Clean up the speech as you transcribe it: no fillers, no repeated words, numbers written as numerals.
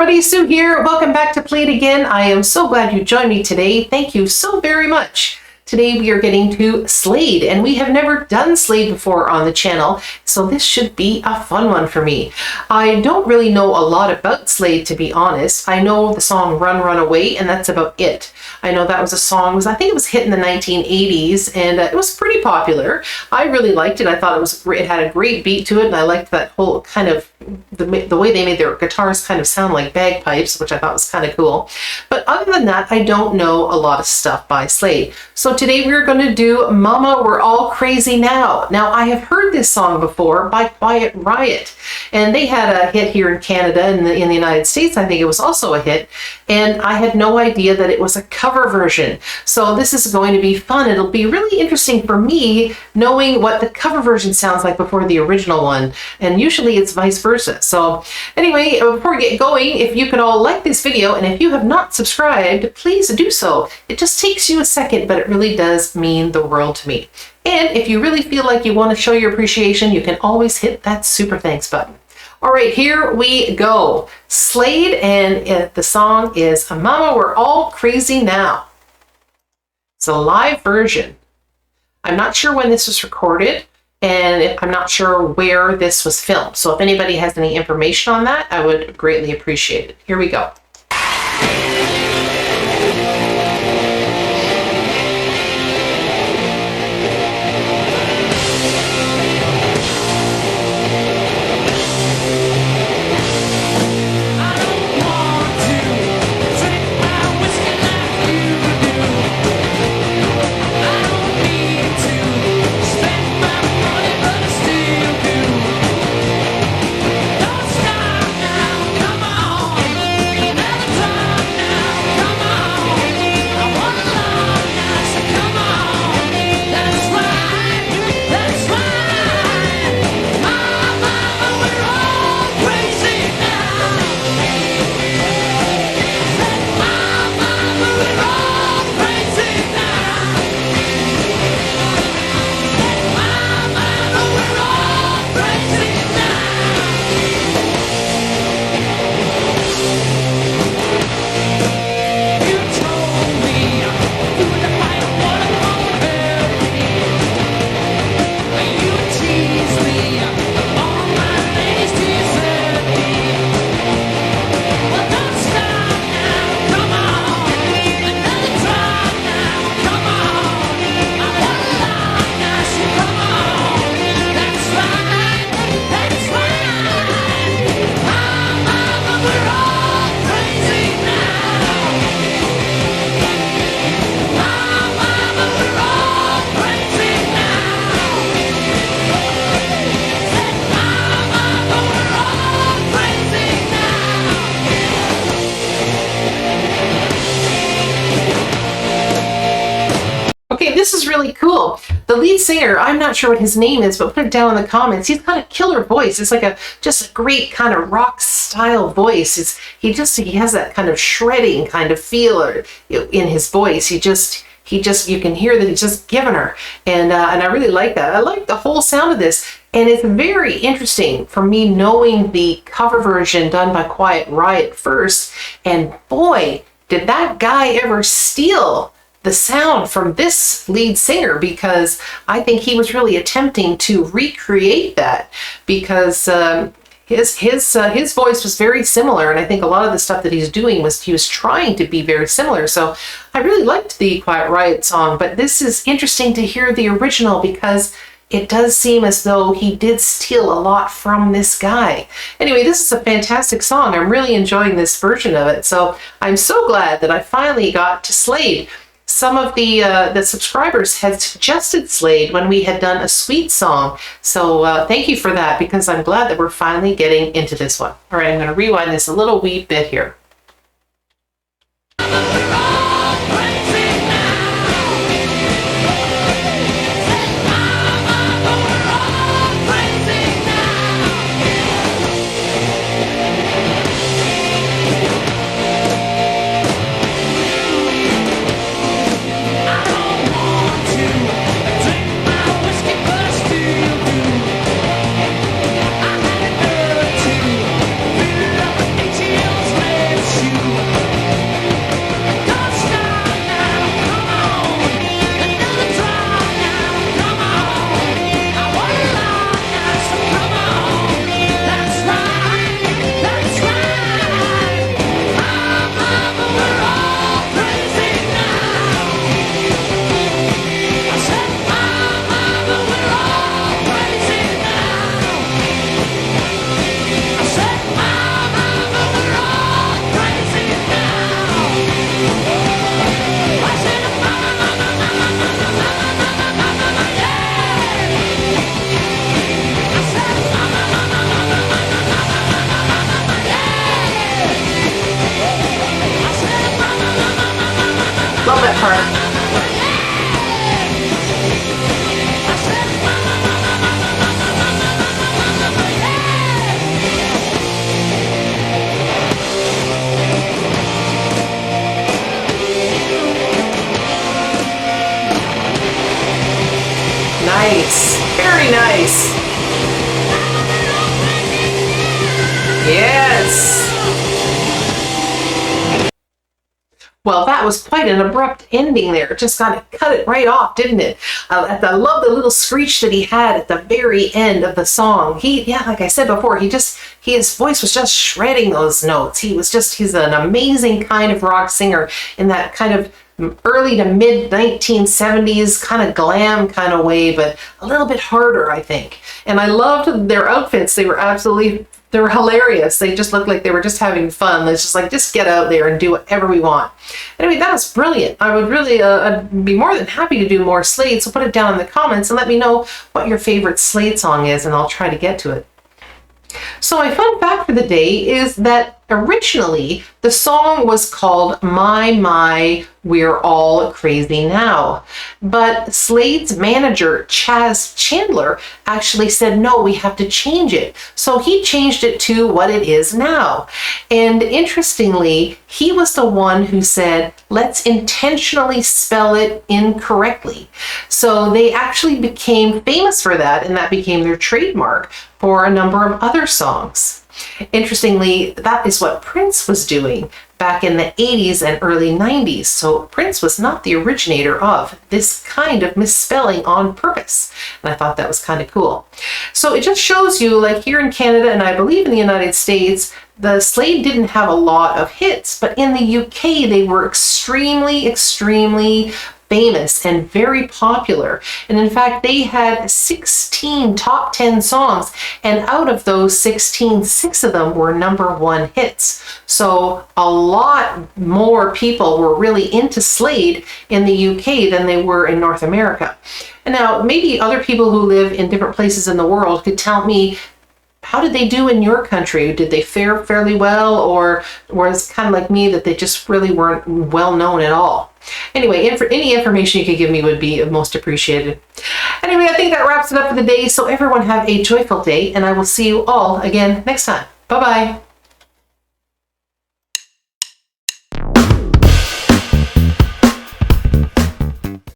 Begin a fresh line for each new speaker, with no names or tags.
everybody, Sue here. Welcome back to Play It Again. I am so glad you joined me today. Thank you so very much. Today we are getting to SLADE, and we have never done SLADE before on the channel, so this should be a fun one for me. I don't really know a lot about SLADE, to be honest. I know the song Run Run Away, and that's about it. I know that was a song, I think it was hit in the 1980s, and it was pretty popular. I really liked it. I thought it had a great beat to it, and I liked that whole kind of, the way they made their guitars kind of sound like bagpipes, which I thought was kind of cool. But other than that, I don't know a lot of stuff by SLADE. So today we're going to do Mama We're All Crazy Now. Now, I have heard this song before by Quiet Riot, and they had a hit here in Canada and in the United States. I think it was also a hit, and I had no idea that it was a cover version. So this is going to be fun. It'll be really interesting for me knowing what the cover version sounds like before the original one, and usually it's vice versa. So anyway, before we get going, if you could all like this video, and if you have not subscribed, please do so. It just takes you a second, but it really does mean the world to me. And if you really feel like you want to show your appreciation, you can always hit that super thanks button. All right, here we go. SLADE, and the song is Mama We're All Crazy Now. It's a live version. I'm not sure when this was recorded, and I'm not sure where this was filmed. So if anybody has any information on that, I would greatly appreciate it. Here we go. This is really cool. The lead singer, I'm not sure what his name is, but put it down in the comments. He's got a killer voice. It's like just a great kind of rock style voice. He has that kind of shredding kind of feel in his voice. You can hear that he's just giving her, and I really like that. I like the whole sound of this, and it's very interesting for me knowing the cover version done by Quiet Riot first, and boy, did that guy ever steal the sound from this lead singer, because I think he was really attempting to recreate that, because his voice was very similar, and I think a lot of the stuff that he's doing he was trying to be very similar. So I really liked the Quiet Riot song, but this is interesting to hear the original, because it does seem as though he did steal a lot from this guy. Anyway, this is a fantastic song. I'm really enjoying this version of it. So I'm so glad that I finally got to SLADE. Some of the subscribers had suggested SLADE when we had done a Sweet song. So thank you for that, because I'm glad that we're finally getting into this one. All right, I'm going to rewind this a little wee bit here.
I had a girl to fill up ATL's
Nice. Very nice. Yes. Well, that was quite an abrupt ending there. It just kind of cut it right off, didn't it? I love the little screech that he had at the very end of the song. Yeah, like I said before, his voice was just shredding those notes. He's an amazing kind of rock singer in that kind of early to mid 1970s kind of glam kind of way, but a little bit harder, I think. And I loved their outfits. They were hilarious. They just looked like they were just having fun. It's just like, just get out there and do whatever we want. Anyway, that was brilliant. I would really I'd be more than happy to do more Slade, so put it down in the comments and let me know what your favorite Slade song is, and I'll try to get to it. So my fun fact for the day is that originally the song was called My, We're All Crazy Now. But Slade's manager, Chaz Chandler, actually said, no, we have to change it. So he changed it to what it is now. And interestingly, he was the one who said, let's intentionally spell it incorrectly. So they actually became famous for that, and that became their trademark for a number of other songs. Interestingly, that is what Prince was doing back in the 80s and early 90s. So Prince was not the originator of this kind of misspelling on purpose. And I thought that was kind of cool. So it just shows you, like here in Canada, and I believe in the United States, the Slade didn't have a lot of hits, but in the UK, they were extremely, extremely famous and very popular. And in fact, they had 16 top 10 songs, and out of those 16, 6 of them were #1 hits. So a lot more people were really into Slade in the UK than they were in North America. And now maybe other people who live in different places in the world could tell me, how did they do in your country? Did they fare fairly well, or was it kind of like me that they just really weren't well known at all? Anyway, any information you could give me would be most appreciated. Anyway, I think that wraps it up for the day. So everyone have a joyful day, and I will see you all again next time. Bye-bye.